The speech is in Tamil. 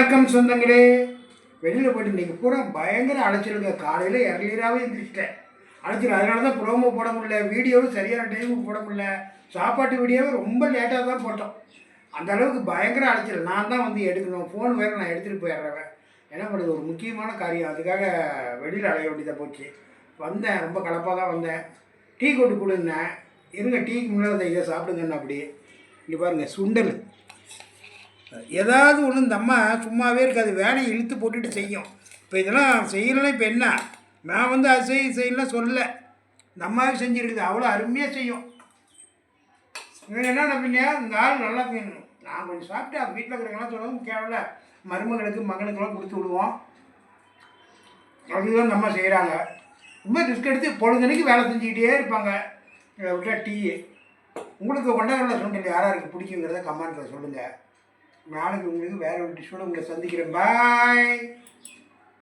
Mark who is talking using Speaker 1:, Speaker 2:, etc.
Speaker 1: வணக்கம் சொந்தங்களே. வெளியில் போய்ட்டு இன்றைக்கி பூரா பயங்கர அலைச்சலுங்க. காலையில் எர்லியராகவே எழுந்திரிச்சிட்டேன். அலைச்சல். அதனால தான் ப்ரோமோ போட முடியல, வீடியோவும் சரியான டைமுக்கு போட முடியல. சாப்பாட்டு வீடியோவும் ரொம்ப லேட்டாக தான் போட்டோம். அந்த அளவுக்கு பயங்கர அலைச்சல். நான் தான் வந்து எடுக்கணும், ஃபோன் வேறு நான் எடுத்துகிட்டு போயிடுறேன். என்ன பண்ணுறது, ஒரு முக்கியமான காரியம், அதுக்காக வெளியில் அலைய வேண்டியதாக போச்சு. வந்தேன், ரொம்ப கலப்பாக தான் வந்தேன். டீ கொண்டு கொடுன்னேன். இருங்க, டீக்கு முன்னாடி இதை சாப்பிடுங்கன்னு. அப்படி இங்கே பாருங்கள், சுண்டல். ஏதாவது ஒன்று இந்த அம்மா சும்மாவே இருக்காது, வேலையை இழுத்து போட்டுட்டு செய்யும். இப்போ இதெல்லாம் செய்யலைன்னா இப்போ என்ன, நான் வந்து அது செய்யலாம் சொல்லலை. இந்த அம்மாவே செஞ்சுருக்குது, அவ்வளோ அருமையாக செய்யும். இவங்க என்ன நம்பிங்க, இந்த ஆள் நல்லா செய்யணும். நான் கொஞ்சம் சாப்பிட்டு வீட்டில் இருக்கிறவங்களாம் சொல்லவும் கேவல, மருமகளுக்கு மகனுக்கெல்லாம் கொடுத்து விடுவோம். அதுதான் நம்ம செய்கிறாங்க. ரொம்ப ரிஸ்க் எடுத்து பொழுதுனைக்கு வேலை செஞ்சுக்கிட்டே இருப்பாங்க. விட்டா டீ. உங்களுக்கு கொண்டவங்கள சுண்டல் யாராருக்கு பிடிக்குங்கிறத கமெண்ட்டில் சொல்லுங்கள். நாளைக்கு உங்களுக்கு வேற ஒரு டிஷ்ஷோட உங்களை சந்திக்கிறேன். பாய்.